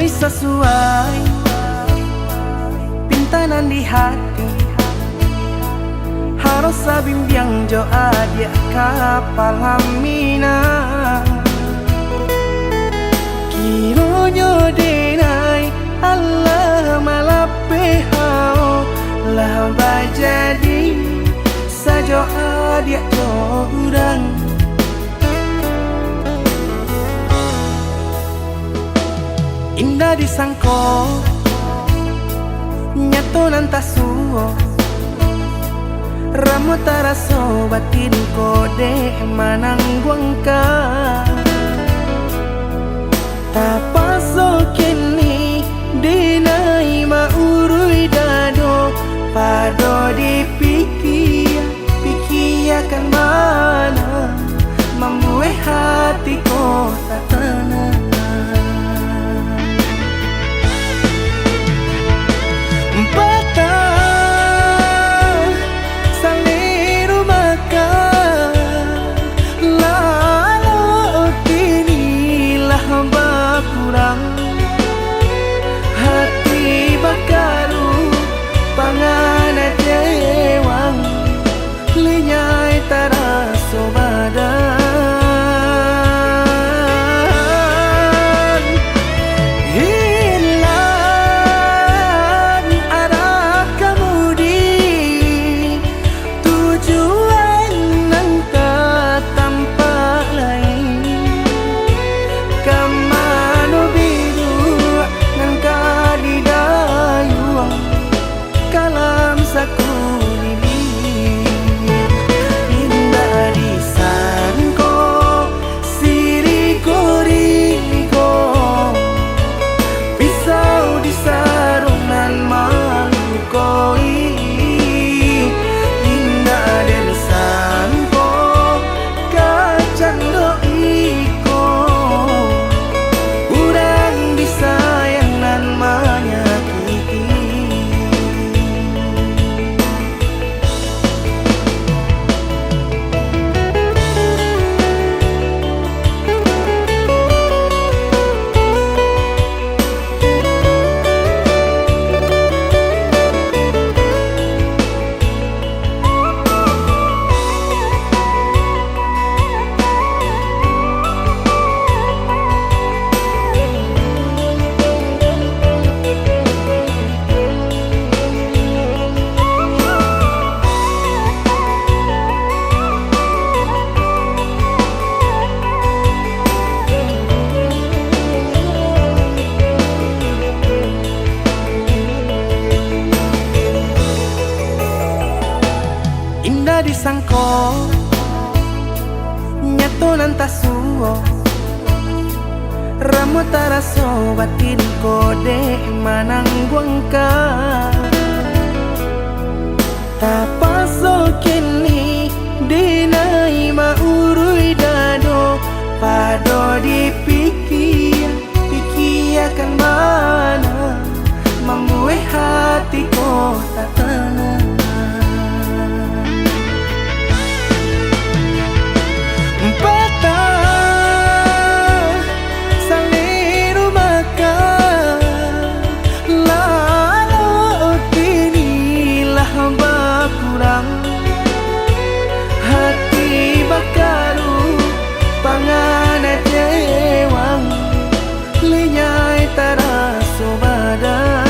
mulai sesuai pintanan di hati. Harus sabimbiang jo adia kapal hamina. Kiro jo denai Allah malape hao lah bajadi sajo adia jo urang. Indah disangko nyato nantasuo ramu taraso batin kode manangguangka. Tapaso kini dinai maurui dado pado pikiakan mana membuat hatiku tak tenang. Hati bakaru pangana dewang lenyai taraso badan. Hilang arah kemudi tujuan nangka tampak lain. Kamano biru nangka di dayuang kalam sakulili. Indah disangko siriko pisau di sarungan malukoi. Indah disangko kacang doiko urang disayangan menyakiti. Indah disangko nyato nantasuo ramu taraso batin kode manangguangka. Tapaso kini dinai maurui dado pado pikiakan mana membuat hatiku tak tenang. Hati bakaru pangana dewang lenyai taraso badan.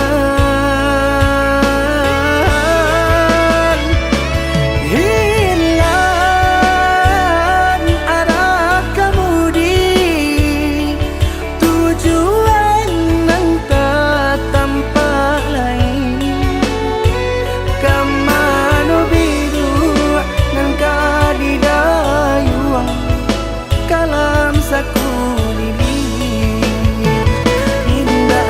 Hilang arah kemudi tujuan nangka tampak lain. Kamano biru nangka di dayuang kalam sakulili. Indah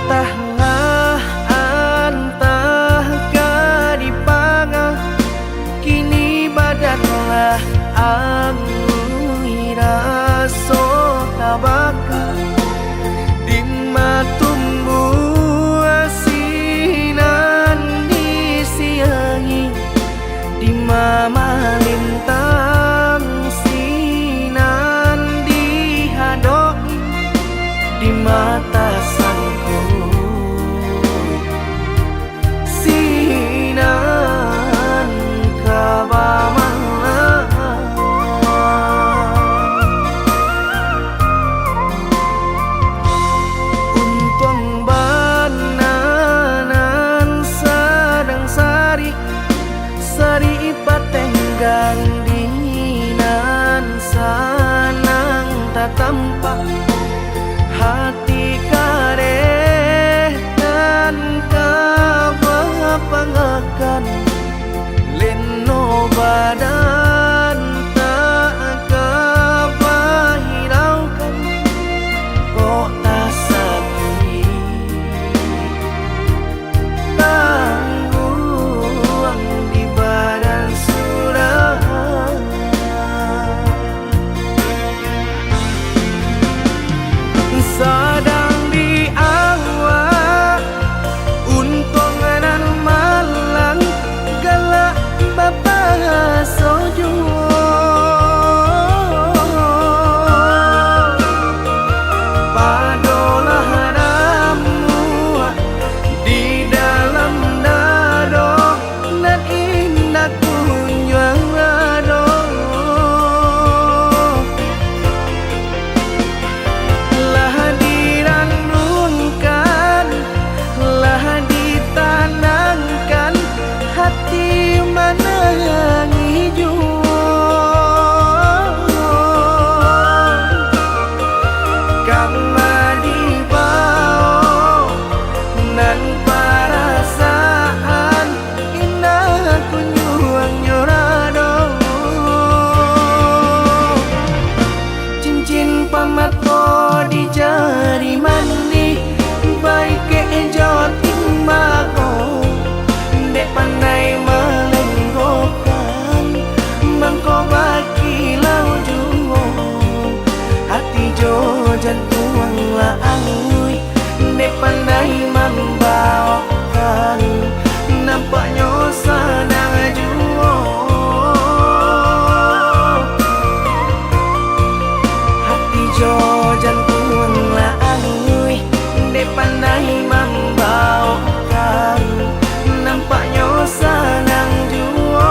Entahlah antah kadipanga kini badanlah angui raso tabaka tumbuh asinan disiangi di mama lintang sinan dihadoi di mata sangku sinan kabamala sari patenggang dinan sanang tatampak hati kareh dan kabapangakan leno badan tak kabahiraukan kok tak sakit sadang di awak untongan malang galak bapak sojo padolah ramu di dalam dado nan indah kunjung ado hati menangi kama dibao nan perasaan indah kunjung nyorado cincin pamato di jari mandi baik kejo timbako dek pandai melenggokan mangko bakilau juo hati jo jantung la angui dek pandai membawakan nampaknya sadang juo hati jo jantung la angui dek pandai membawakan nampaknya sanang juo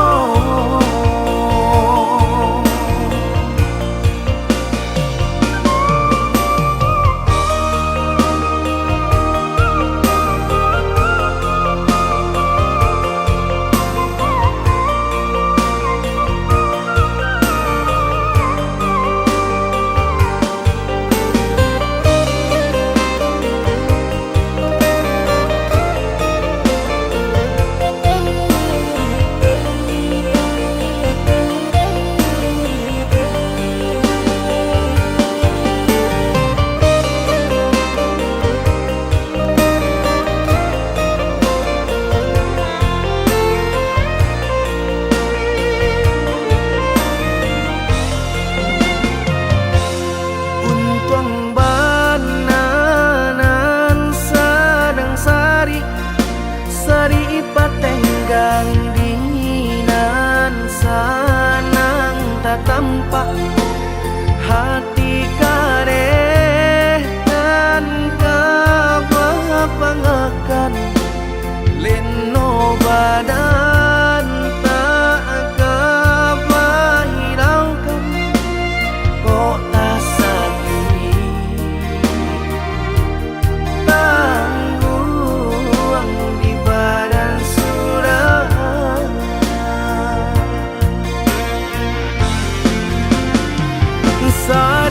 sari patenggang dinan sanang tatampak hati kareh dan kabapangakan leno badan tak kabahiraukan kok tak sakit sad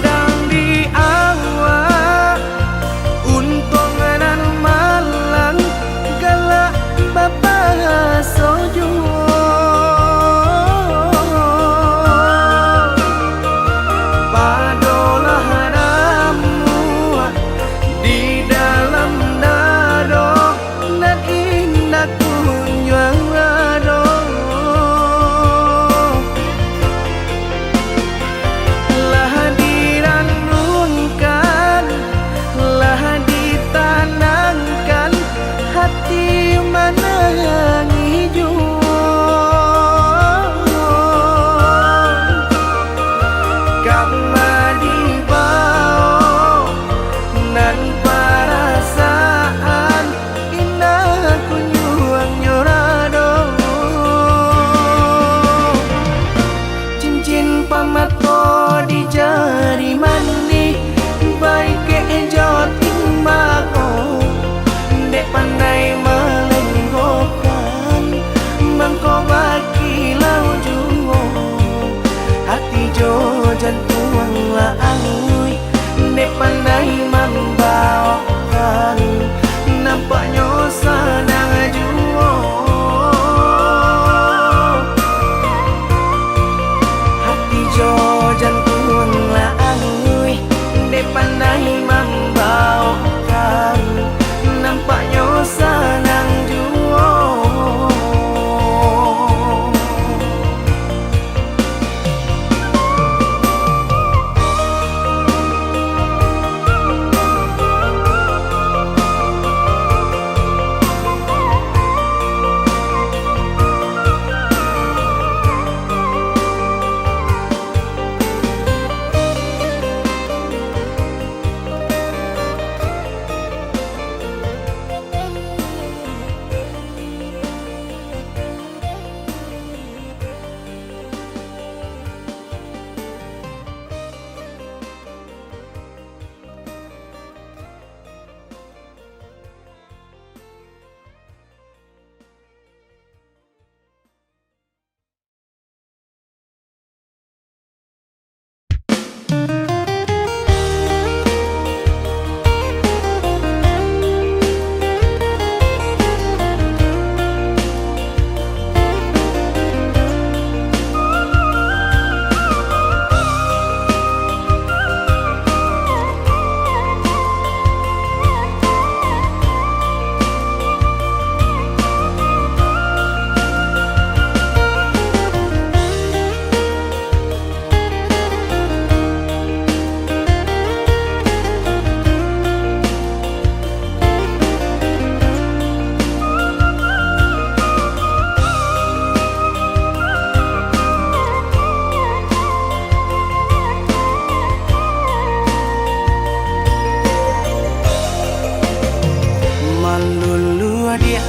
Malulu dia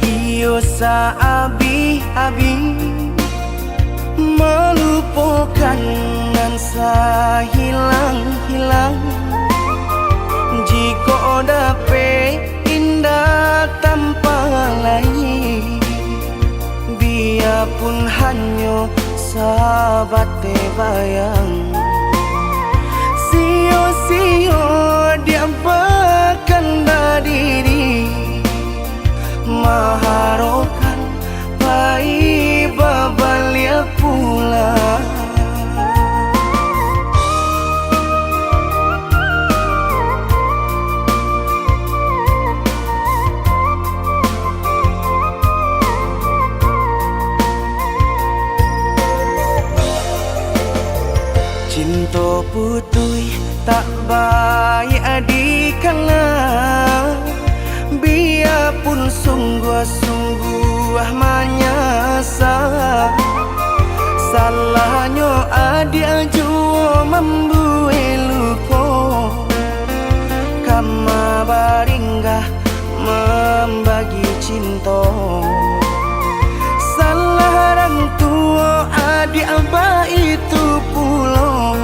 iyo sa abi-abi melupakan nan sa hilang-hilang. Jika dapat indah tanpa lain, biarpun hanya sahabat bayang. Sio-sio dia berkanda diri, maharokan baik babalia pula. Cinta putui tak baik adikana, biarpun sungguh-sungguh menyasa. Salahnya adik jua membuat luka, kama baringgah membagi cinta. Salah orang tua adik abah itu pulau,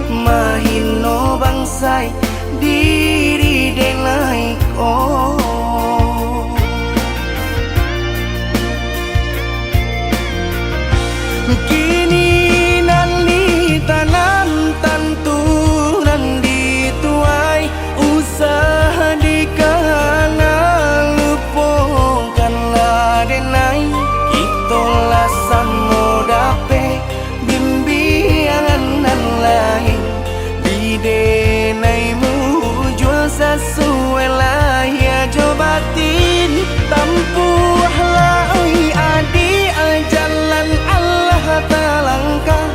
mahino bangsai diri denai ko. Kini nali tanam tantu nan dituai, usaha dikana lupakanlah denai. Itolah samo dape bimbingan nan lain, di denaimu jual sesuai lah ya jobatin. Tampuhlah oi adi jalan Allah talangkah,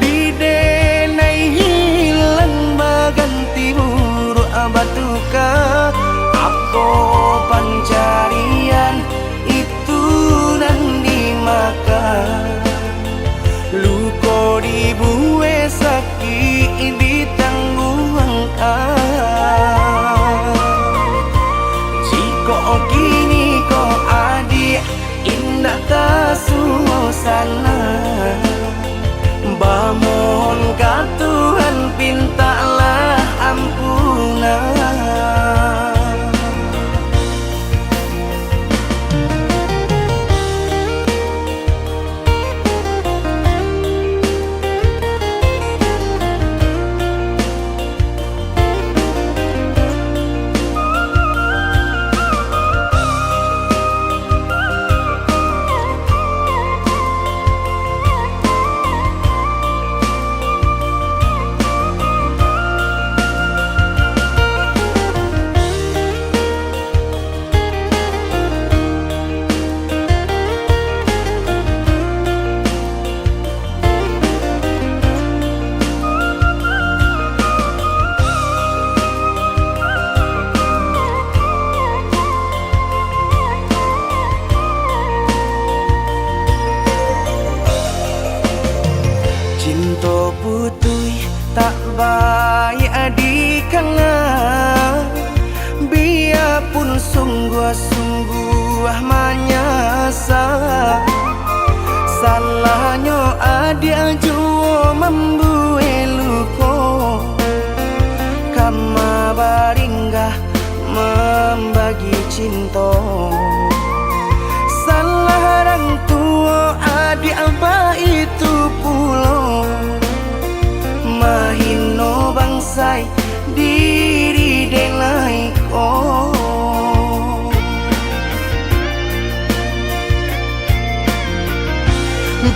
di denai hilang baganti buruk abatuka. Apa pencarian itu dan dimakan, luka dibuat sakit ditangguhkan. Jika kini kau adik indah tak suasana, bamohon ka Tuhan pintalah ampunan. Cinta putui tak baik adikana, biarpun sungguh-sungguh menyasa. Salahnya adik jua membuat luka, kama baringgah membagi cinta. Salah orang tua adik abah itu pulau, mahino bangsai diri denai ko.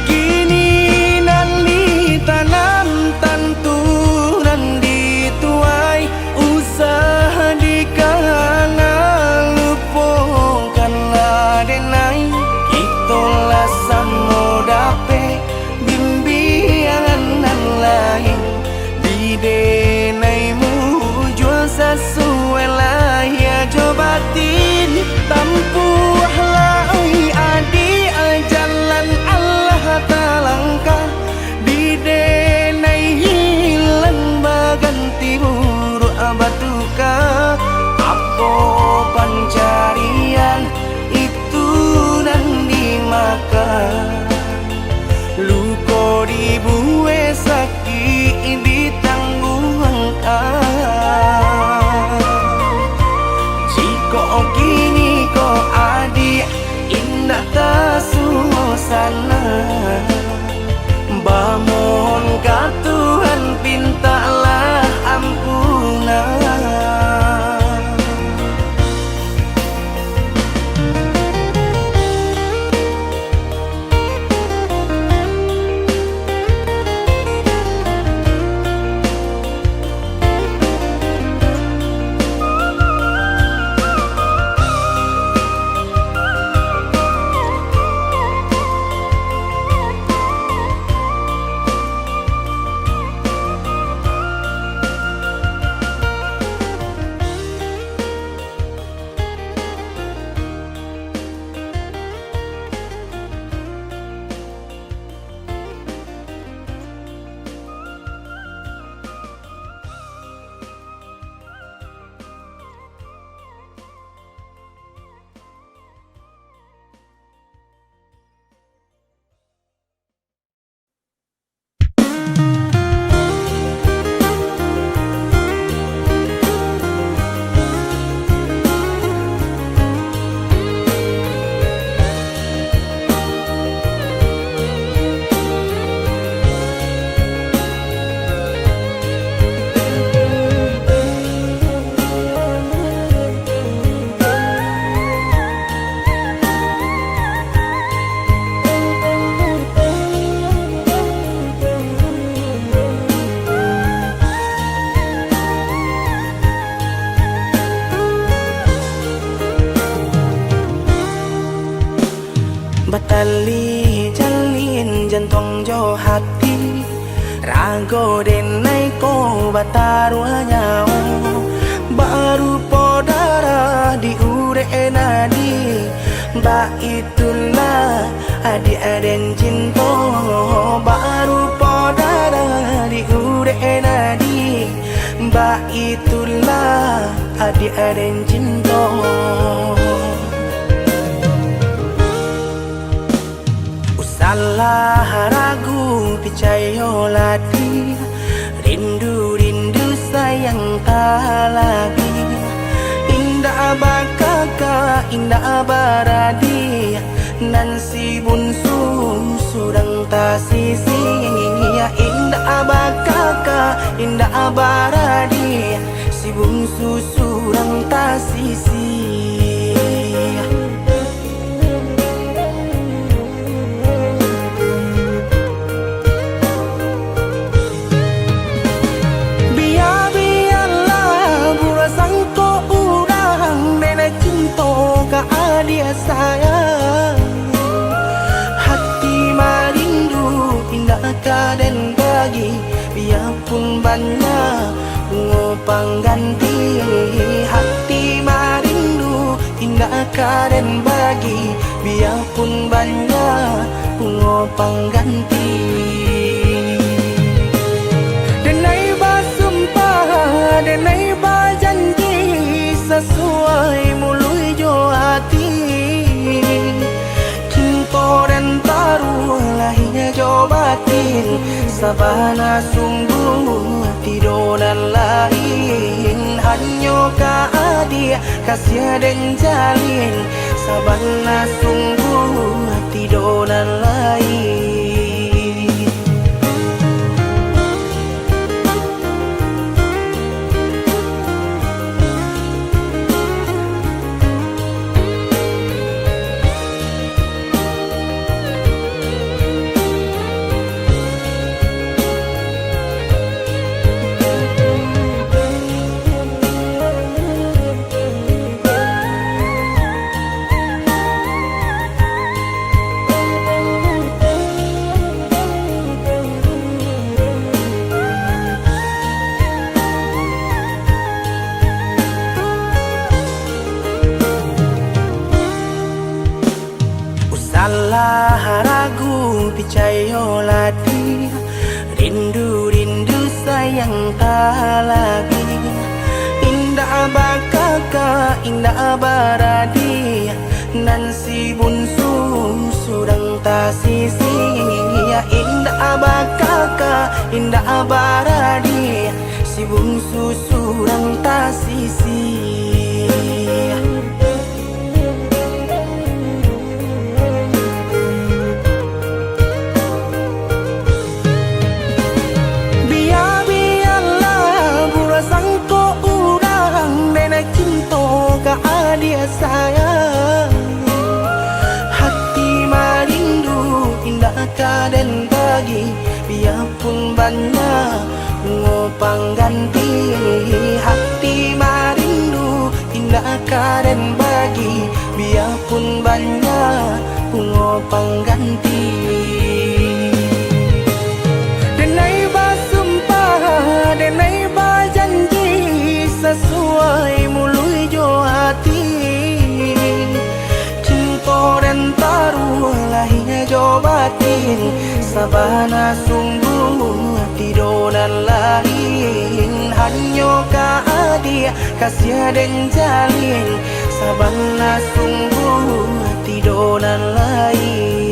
Kini nali tanam tantu nan dituai, usaha dikana lupakanlah denai. Itolah samo dape bimbingan nan lain, di denaimu jual sesuai lah ya oh kini ko adik indah tersuasana. Bamohon ka Tuhan pintalah ampunan. Batali jalin jantung jo hati rago denai ko batarua nyau baru podara di ure nadi ba itulah adi aden cinta baru podara di ure nadi ba itulah adi aden cinta. Salah ragu picayo lati rindu sayang tak lagi indah bakaka indah baradi nan si bunsu surang tak sisi ya indah bakaka indah baradi si bunsu surang tak sisi. Dia sayang hati marindu indah kaden bagi biarpun banyak bunga pengganti hati marindu indah kaden bagi biarpun banyak bunga pengganti. Denai basumpah denai bajanji sesuai mului jo hati cinta dan taruh lahirnya jo batin sabana sungguh tidur dan lain hanya ka adia kasih dan jalin sabana sungguh tidur dan lain. Salah ragu picayo lati rindu sayang tak lagi indah bakaka indah baradi nan si bunsu surang tak sisi ya indah bakaka indah baradi si bungsu surang tak sisi. banyak ngopang ganti hati marindu tindak karen bagi biarpun banyak ngopang ganti. Denai basumpah, denai bajanji sesuai mului jo hati. Cinta dan taruh lahirnya jo batin sabana sungguh tidur dan lain hanya dia kasih dan jalin sabana sungguh tidur dan lain.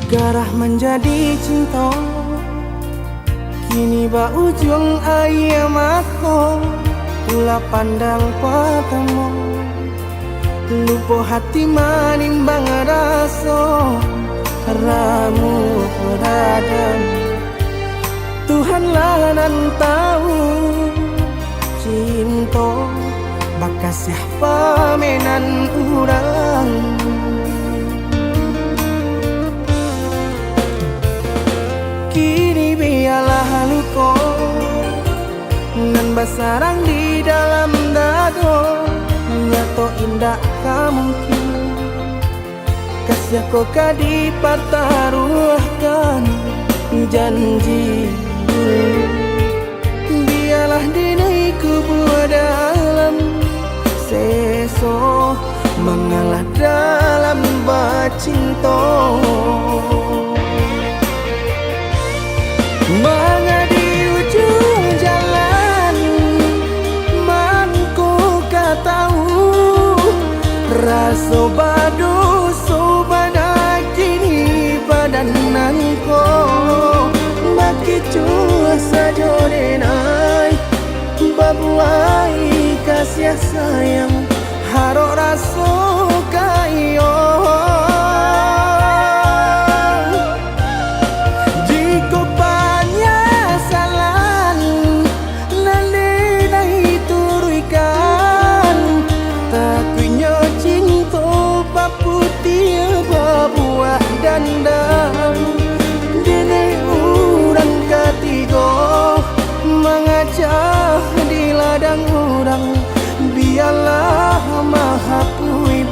Garah menjadi cinta kini ba ujung ayam aku ulah pandang patamu lupa hati manimbang rasa ramu radam Tuhanlah nan tahu cinta bakas siapa menan urang. Kini biarlah luka nan basarang di dalam dado nyato indah kamungkin kasih kau kadi pertaruhkan janji biarlah dinai kubur dalam seso mengalah dalam bacinta. Mengadi ujung jalan manku katahu rasa badu sobana kini badananku baki cua saja denai babuai kasih sayang harok rasa kayo. Dene urang ketiga mengajak di ladang urang biarlah maha pui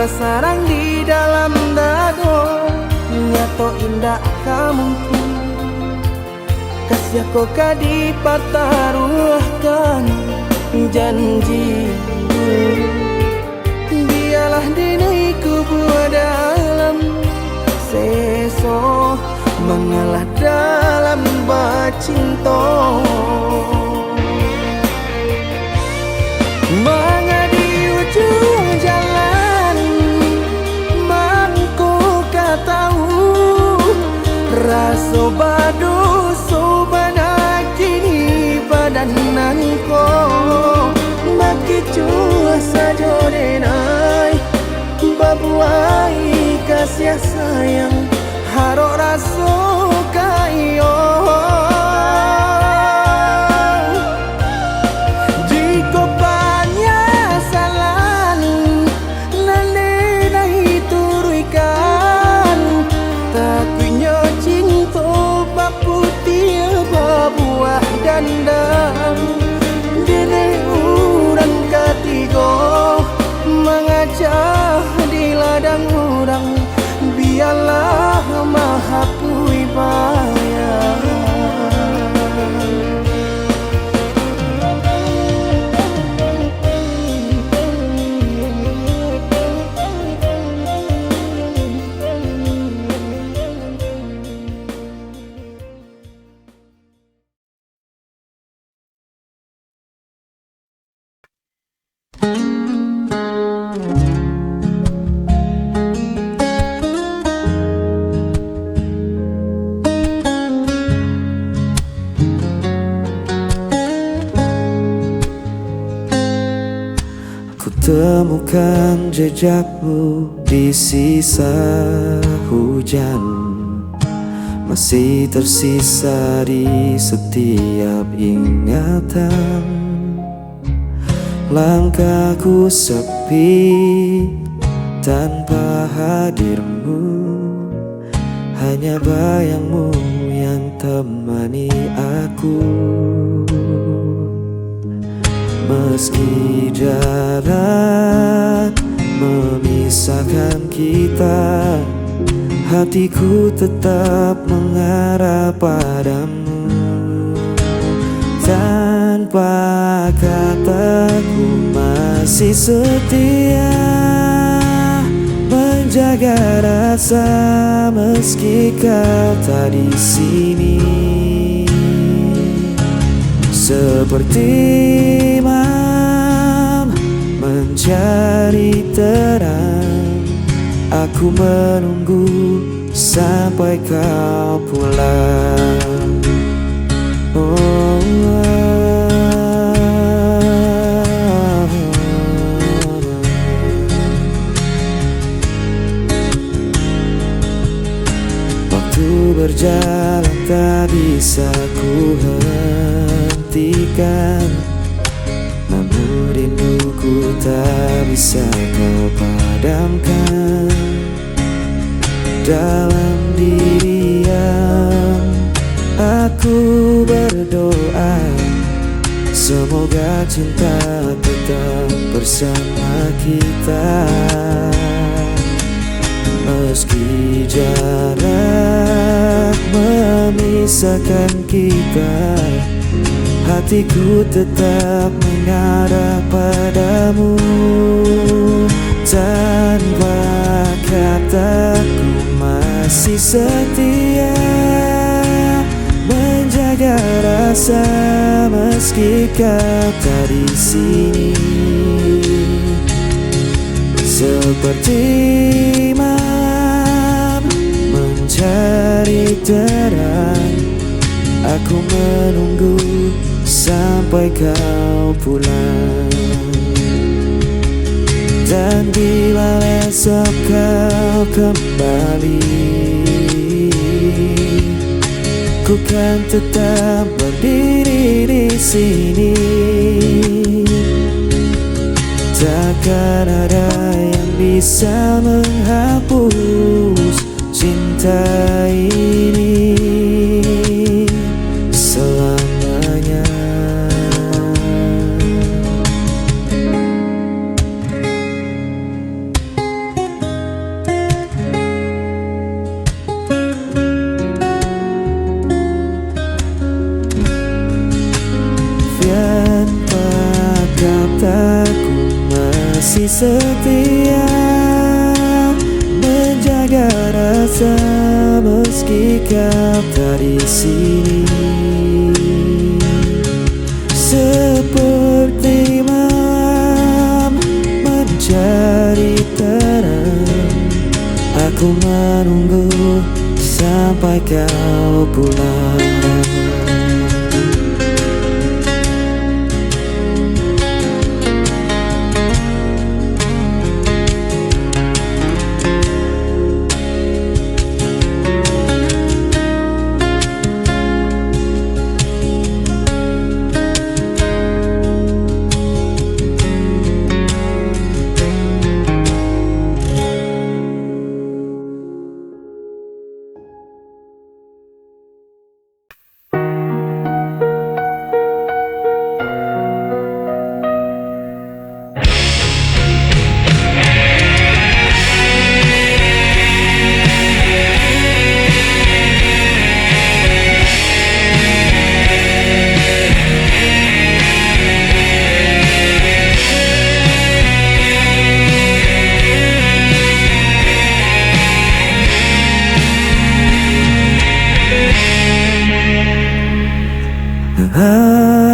bersarang di dalam dado, nyato indah kamu kasih kau kadi pertaruhkan janji. Biarlah dini kubur dalam seso mengalah dalam bacinto. Mengadi ujung jalan mangku tahu rasa badu sobanak kini badananku maki cua saja denai babuai kasih sayang harok rasa kayo. Jika banyak salah nalena turunkan takunya cinta bapu tiap buah dandang dene urang ketiga mengajak di ladang urang biarlah maha pui bayang. Temukan jejakmu di sisa hujan, masih tersisa di setiap ingatan. Langkahku sepi tanpa hadirmu, hanya bayangmu yang temani aku. Meski jarak memisahkan kita, hatiku tetap mengarah padamu. Tanpa kataku masih setia menjaga rasa meski kau tak di sini. Seperti imam mencari terang, aku menunggu sampai kau pulang. Waktu berjalan tak bisa ku hentikan, namun rinduku tak bisa kau padamkan. Dalam diam aku berdoa, semoga cinta tetap bersama kita. Meski jarak memisahkan kita, hatiku tetap mengarah padamu. Tanpa kataku masih setia menjaga rasa meski kau tak di sini. Seperti imam mencari terang, aku menunggu sampai kau pulang. Dan bila esok kau kembali, ku kan tetap berdiri di sini. Takkan ada yang bisa menghapus cinta ini selamanya. janji setia menjaga rasa meski kau tak di sini. Seperti malam mencari terang, aku menunggu sampai kau pulang.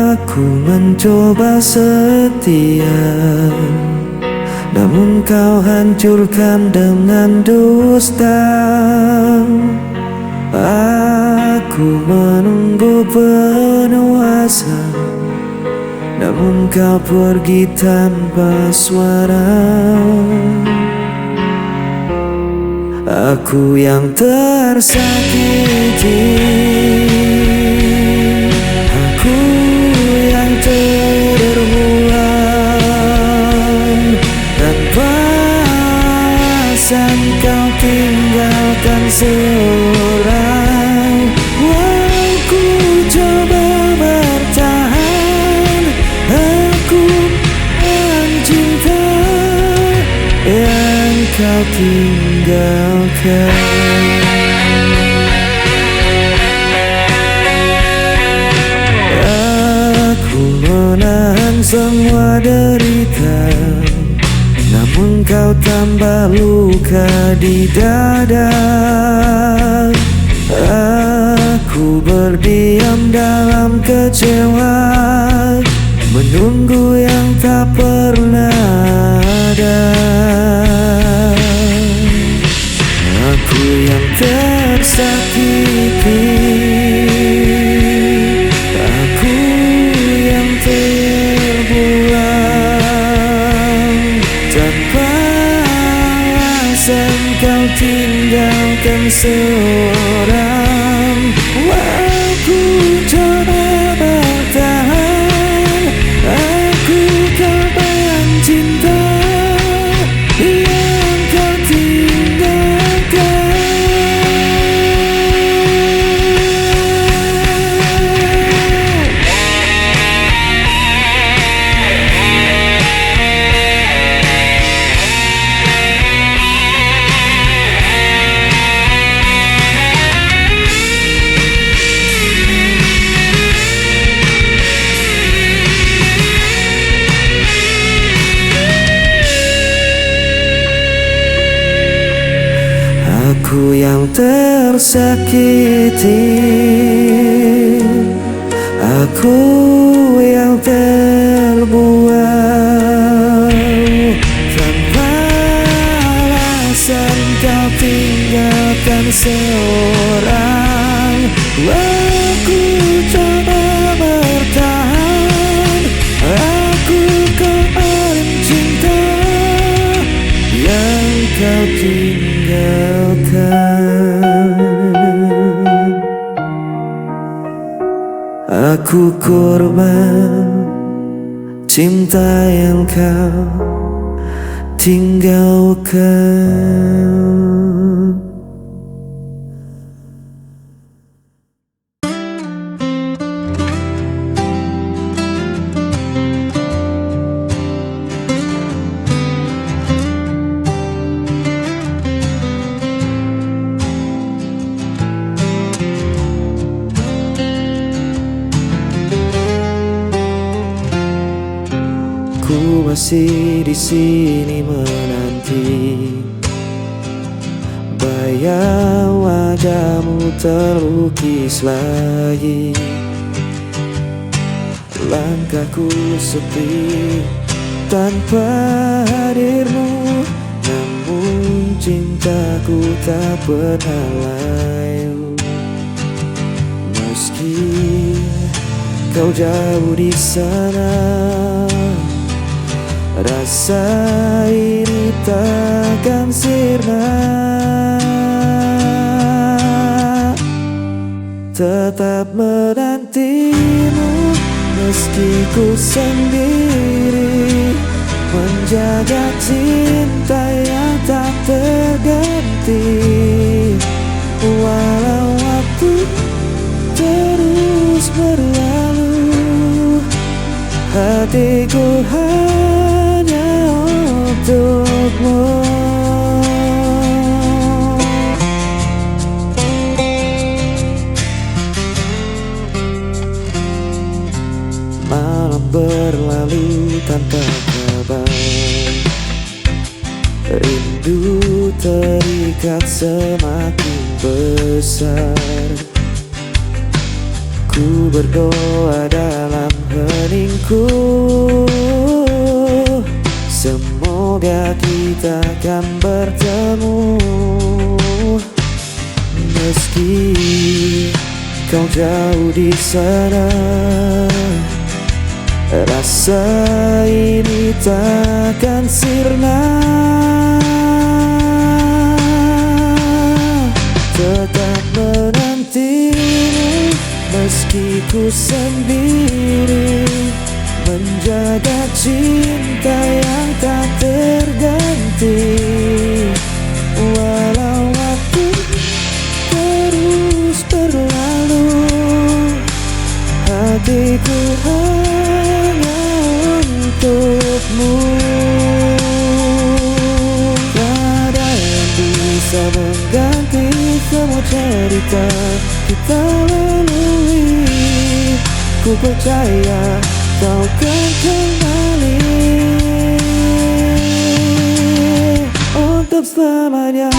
Aku mencoba setia, namun kau hancurkan dengan dusta. Aku menunggu penuh asa, namun kau pergi tanpa suara. Aku yang tersakiti, aku yang terbuang. Tanpa alasan kau tinggalkan seorang. Wow, ku coba bertahan, aku mencinta yang kau tinggalkan. Menahan semua derita, namun kau tambah luka di dada. Aku berdiam dalam kecewa, menunggu yang tak pernah ada. Aku yang tersakiti, kau tinggalkan seorang. Aku coba bertahan, aku korban cinta yang kau tinggalkan. Aku yang tersakiti, aku yang terbuang. Tanpa alasan kau tinggalkan seorang. Aku coba bertahan, aku korban cinta yang kau tinggalkan. Aku korban cinta yang kau tinggalkan. Ku masih di sini menanti. Bayang wajahmu terlukis lagi. Langkahku sepi tanpa hadirmu, namun cintaku tak pernah layu. Meski kau jauh di sana, rasa ini takkan sirna. Tetap menantimu meski ku sendiri, menjaga cinta yang tak terganti. Walau waktu terus berlalu, hatiku hanya untukmu. Malam berlalu tanpa kabar, rindu terikat semakin besar. Ku berdoa dalam heningku, semoga kita akan bertemu. Meski kau jauh di sana, rasa ini takkan sirna. Tetap menantimu meski ku sendiri, menjaga cinta yang tak terganti. Walau waktu terus berlalu, hatiku hanya untukmu. Tak ada yang bisa mengganti semua cerita kita lalui. Ku percaya kau kan kembali untuk selamanya.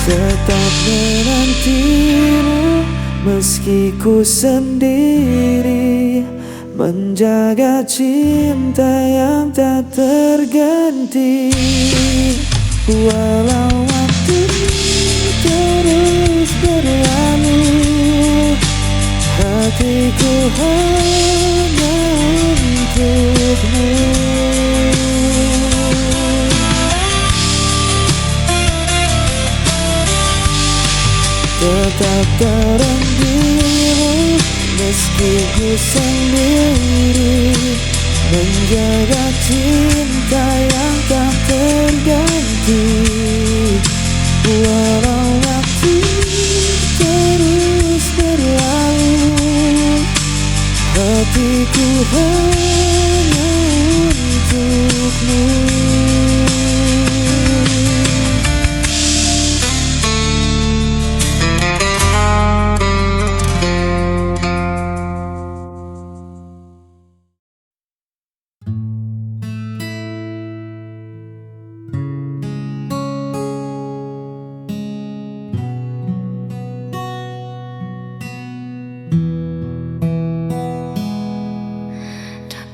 Tetap menantimu meski ku sendiri, menjaga cinta yang tak terganti. Walau waktu terus berlalu, hatiku hanya untukmu. Tetap terendam meski ku sendiri, menjaga cinta yang tak terganti. Walau waktu terus berlalu, hatiku hanya untukmu.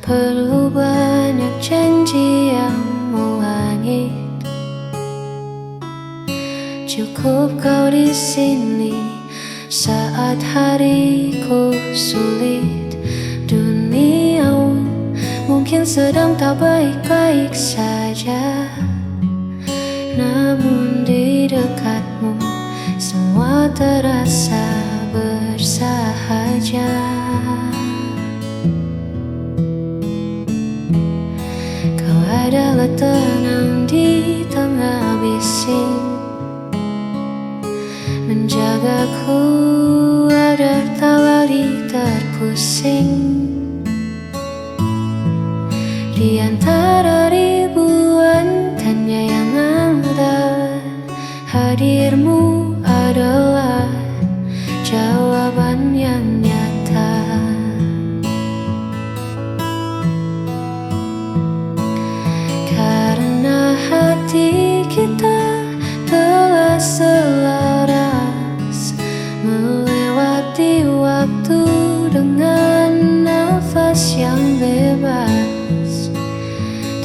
Perlu banyak janji yang melangit, cukup kau di sini saat hariku sulit. Dunia mungkin sedang tak baik-baik saja, namun di dekatmu semua terasa bersahaja. Adalah tenang di tengah bising, menjagaku sekali terpusing di antara ribuan tanya yang ada. Hadirmu adalah jawaban yang nyata. Karena hati kita telah selaras melewati waktu dengan nafas yang bebas.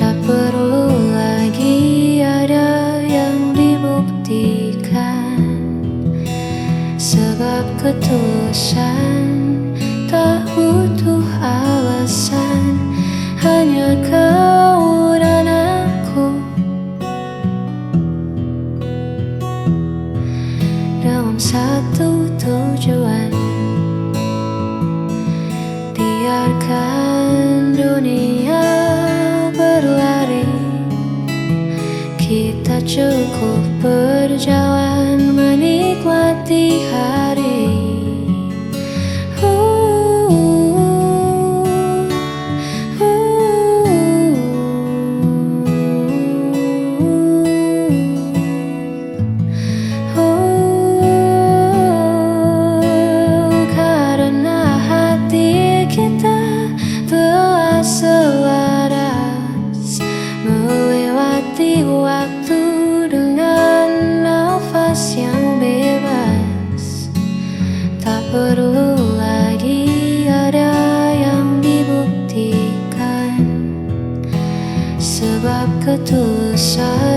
Tak perlu lagi ada yang dibuktikan, sebab ketulusan tak butuh alasan. Hanya kau dan aku dalam satu tujuan. Biarkan dunia berlari, kita cukup berjalan menikmati hari. Karena hati kita telah selaras melewati waktu dengan nafas yang bebas. Tak perlu lagi ada yang dibuktikan, sebab ketulusan